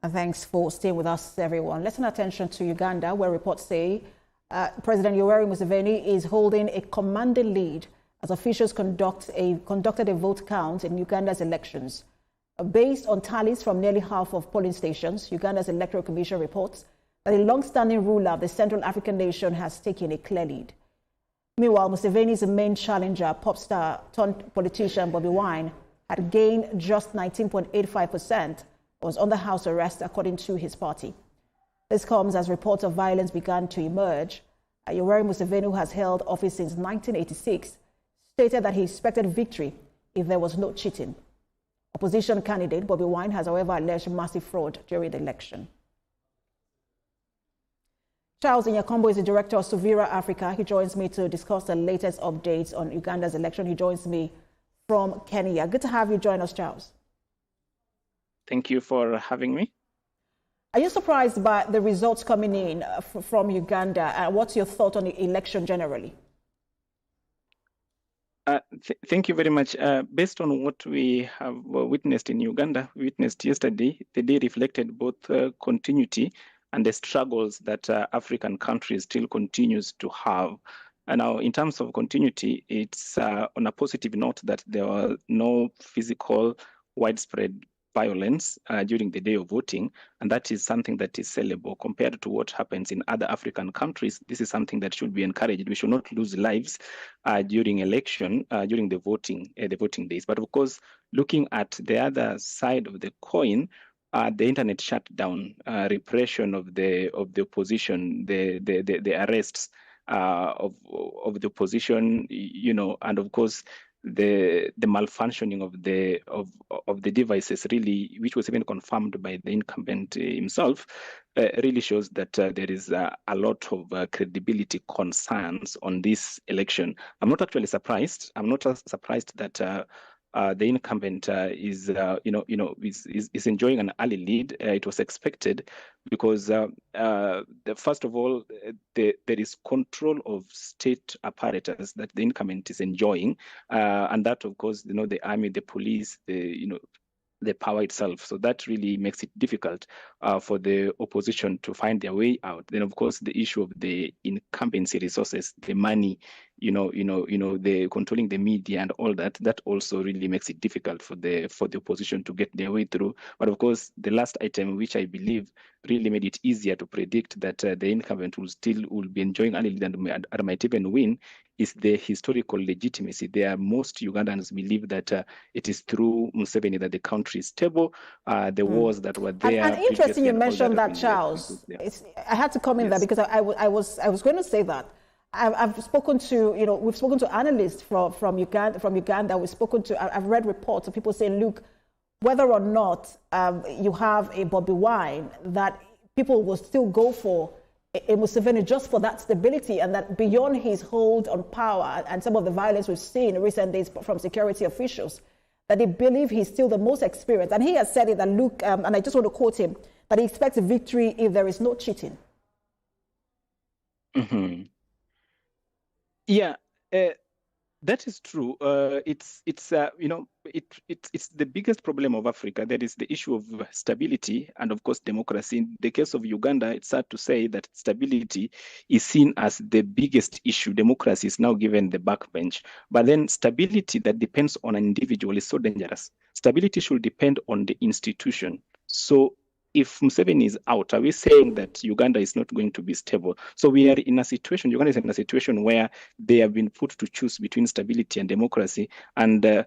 And thanks for staying with us, everyone. Let's turn attention to Uganda, where reports say President Yoweri Museveni is holding a commanding lead as officials conducted a vote count in Uganda's elections. Based on tallies from nearly half of polling stations, Uganda's Electoral Commission reports that the long-standing ruler of the Central African nation has taken a clear lead. Meanwhile, Museveni's main challenger, pop star turned politician Bobi Wine, had gained just 19.85%, was under house arrest, according to his party. This comes as reports of violence began to emerge. Yoweri Museveni, who has held office since 1986, stated that he expected victory if there was no cheating. Opposition candidate Bobi Wine has, however, alleged massive fraud during the election. Charles Inyakombo is the director of Suvira Africa. He joins me to discuss the latest updates on Uganda's election. He joins me from Kenya. Good to have you join us, Charles. Thank you for having me. Are you surprised by the results coming in from Uganda? What's your thought on the election generally? Thank you very much. Based on what we have witnessed in Uganda, we witnessed yesterday, the day reflected both continuity and the struggles that African countries still continues to have. And now, in terms of continuity, it's on a positive note that there were no physical widespread violence during the day of voting, and that is something that is sellable compared to what happens in other African countries. This is something that should be encouraged. We should not lose lives during election, during the voting days. But of course, looking at the other side of the coin, the internet shutdown, repression of the opposition, the arrests of the opposition, and of course, the malfunctioning of the devices, really, which was even confirmed by the incumbent himself, really shows that there is a lot of credibility concerns on this election. I'm not actually surprised. I'm not surprised that the incumbent is enjoying an early lead. It was expected because, first of all, there is control of state apparatus that the incumbent is enjoying, and that, of course, the army, the police, the power itself. So that really makes it difficult for the opposition to find their way out. Then, of course, the issue of the incumbency resources, the money, the controlling the media and all that, that also really makes it difficult for the opposition to get their way through. But of course, the last item, which I believe really made it easier to predict that the incumbent will be enjoying early lead and might even win, is the historical legitimacy. Most Ugandans believe that it is through Museveni that the country is stable. The wars that were there. And interesting you mentioned that, Charles. I had to comment there because I was going to say that. I've spoken to, we've spoken to analysts from Uganda. I've read reports of people saying, look, whether or not you have a Bobi Wine, that people will still go for a Museveni just for that stability, and that beyond his hold on power and some of the violence we've seen in recent days from security officials, that they believe he's still the most experienced. And he has said it that, look, and I just want to quote him, that he expects a victory if there is no cheating. Mm-hmm. Yeah, that is true. It's the biggest problem of Africa. That is the issue of stability and, of course, democracy. In the case of Uganda, it's sad to say that stability is seen as the biggest issue. Democracy is now given the backbench. But then stability that depends on an individual is so dangerous. Stability should depend on the institution. So if Museveni is out, are we saying that Uganda is not going to be stable? So we are in a situation, Uganda is in a situation where they have been put to choose between stability and democracy. And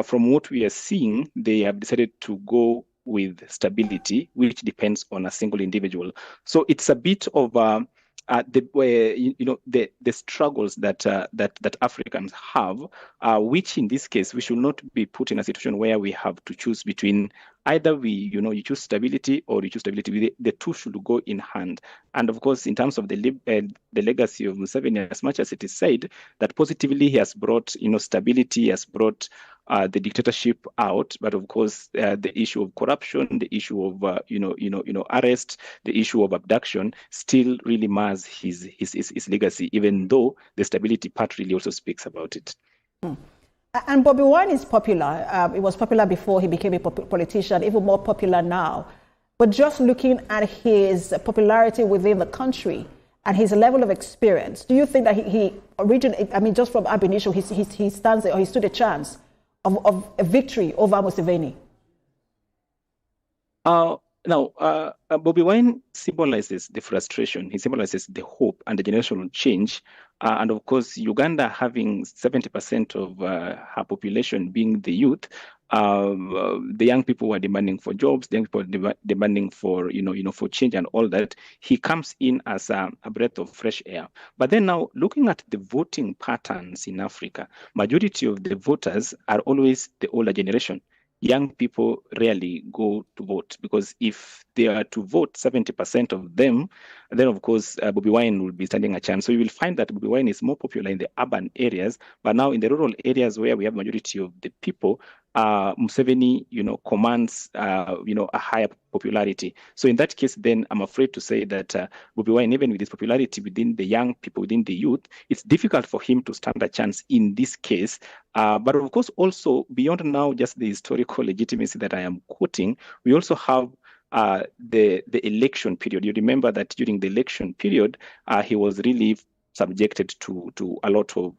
from what we are seeing, they have decided to go with stability, which depends on a single individual. So it's a bit of the struggles that Africans have, which in this case we should not be put in a situation where we have to choose between either you choose stability or you choose stability. The two should go in hand. And of course, in terms of the legacy of Museveni, as much as it is said that positively he has brought stability, he has brought the dictatorship out, but of course the issue of corruption, the issue of arrest, the issue of abduction still really mars his legacy, even though the stability part really also speaks about it. And Bobi Wine is popular. It was popular before he became a politician, even more popular now. But just looking at his popularity within the country and his level of experience, do you think that he originated, I mean, just from ab initio, he stands or he stood a chance of a victory over Museveni? Now, Bobi Wine symbolizes the frustration. He symbolizes the hope and the generational change. And of course, Uganda having 70% of her population being the youth, the young people were demanding for jobs, the young people were demanding for, for change and all that. He comes in as a breath of fresh air. But then now, looking at the voting patterns in Africa, majority of the voters are always the older generation. Young people rarely go to vote, because if they are to vote 70% of them, then of course Bobi Wine will be standing a chance. So you will find that Bobi Wine is more popular in the urban areas, but now in the rural areas where we have majority of the people, Museveni, commands, a higher popularity. So in that case, then I'm afraid to say that Bobi Wine, even with his popularity within the young people, within the youth, it's difficult for him to stand a chance in this case. But of course, also beyond now just the historical legitimacy that I am quoting, we also have the election period. You remember that during the election period, he was really subjected to a lot of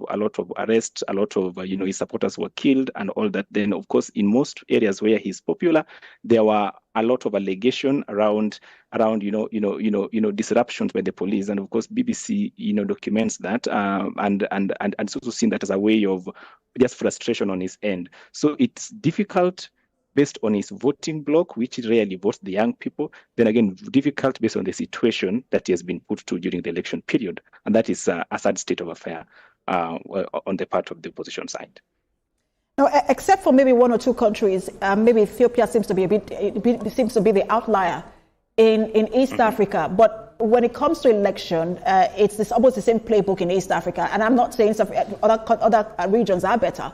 arrests, a lot of his supporters were killed and all that. Then of course in most areas where he's popular, there were a lot of allegation around disruptions by the police, and of course BBC documents that, and it's also seen that as a way of just frustration on his end. So it's difficult based on his voting bloc, which rarely votes the young people. Then again, difficult based on the situation that he has been put to during the election period. And that is a sad state of affair on the part of the opposition side. Now, except for maybe one or two countries, maybe Ethiopia seems to be the outlier in East Africa. But when it comes to election, it's almost the same playbook in East Africa. And I'm not saying other regions are better.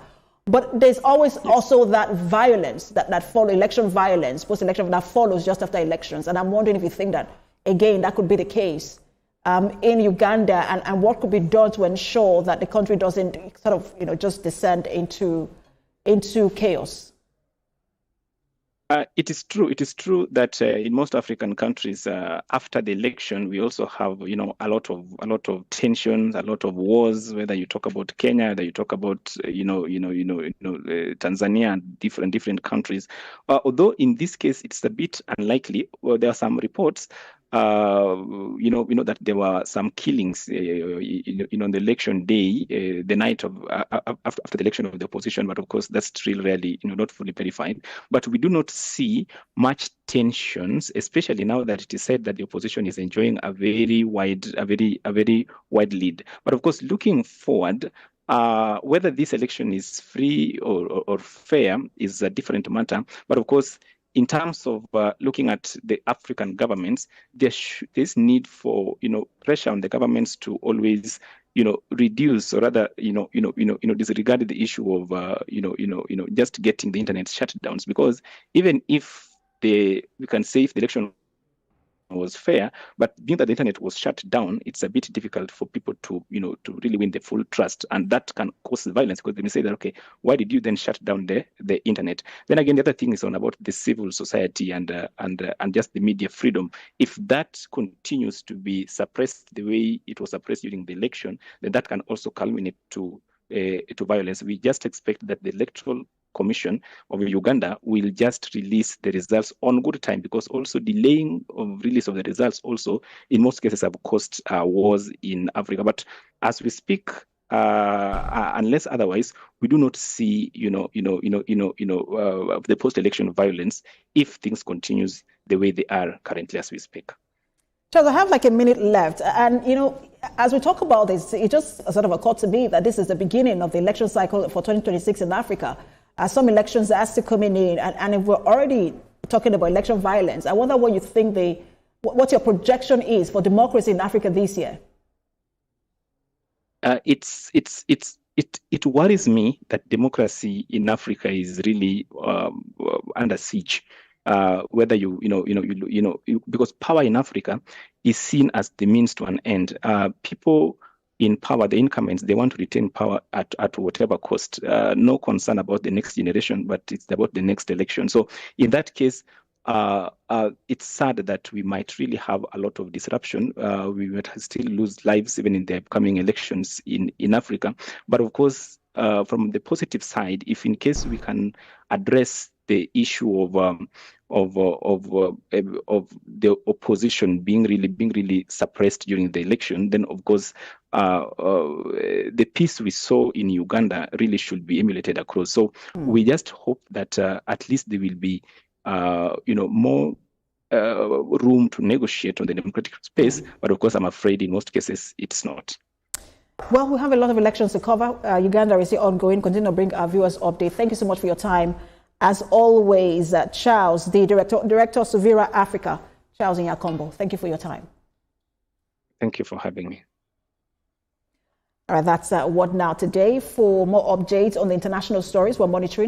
But there's always also that violence, that follow election violence, post-election, that follows just after elections. And I'm wondering if you think that, again, that could be the case in Uganda, and what could be done to ensure that the country doesn't sort of, just descend into chaos. It is true. It is true that in most African countries, after the election, we also have, a lot of tensions, a lot of wars. Whether you talk about Kenya, whether you talk about, Tanzania and different countries. Although in this case, it's a bit unlikely. Well, there are some reports. That there were some killings, on the election day, the night of after the election of the opposition. But of course, that's still really, not fully verified. But we do not see much tensions, especially now that it is said that the opposition is enjoying a very wide lead. But of course, looking forward, whether this election is free or fair is a different matter. But of course, in terms of looking at the African governments, there's need for pressure on the governments to always reduce, or rather disregard the issue of just getting the internet shut down, because even if we can say if the election was fair, but being that the internet was shut down, it's a bit difficult for people to really win the full trust, and that can cause violence, because they may say that, okay, why did you then shut down the internet? Then again, the other thing is about the civil society and just the media freedom. If that continues to be suppressed the way it was suppressed during the election, then that can also culminate to violence. We just expect that the Electoral Commission of Uganda will just release the results on good time, because also delaying of release of the results also in most cases have caused wars in Africa. But as we speak, unless otherwise, we do not see the post-election violence if things continues the way they are currently as we speak. Charles, I have like a minute left, and as we talk about this, it just sort of occurred to me that this is the beginning of the election cycle for 2026 in Africa. Some elections are still coming in, and if we're already talking about election violence, I wonder what you think what your projection is for democracy in Africa this year. It worries me that democracy in Africa is really under siege. Whether because power in Africa is seen as the means to an end. People in power, the incumbents, they want to retain power at whatever cost. No concern about the next generation, but it's about the next election. So in that case, it's sad that we might really have a lot of disruption. We might still lose lives even in the upcoming elections in Africa. But of course, from the positive side, if in case we can address the issue of the opposition being really suppressed during the election, then of course the peace we saw in Uganda really should be emulated across. So we just hope that at least there will be more room to negotiate on the democratic space. But of course, I'm afraid in most cases it's not. Well, we have a lot of elections to cover. Uganda is still ongoing. Continue to bring our viewers update. Thank you so much for your time. As always, Charles, the director of Suvira Africa, Charles Nyakombo. Thank you for your time. Thank you for having me. All right, that's What Now Today. For more updates on the international stories we're monitoring,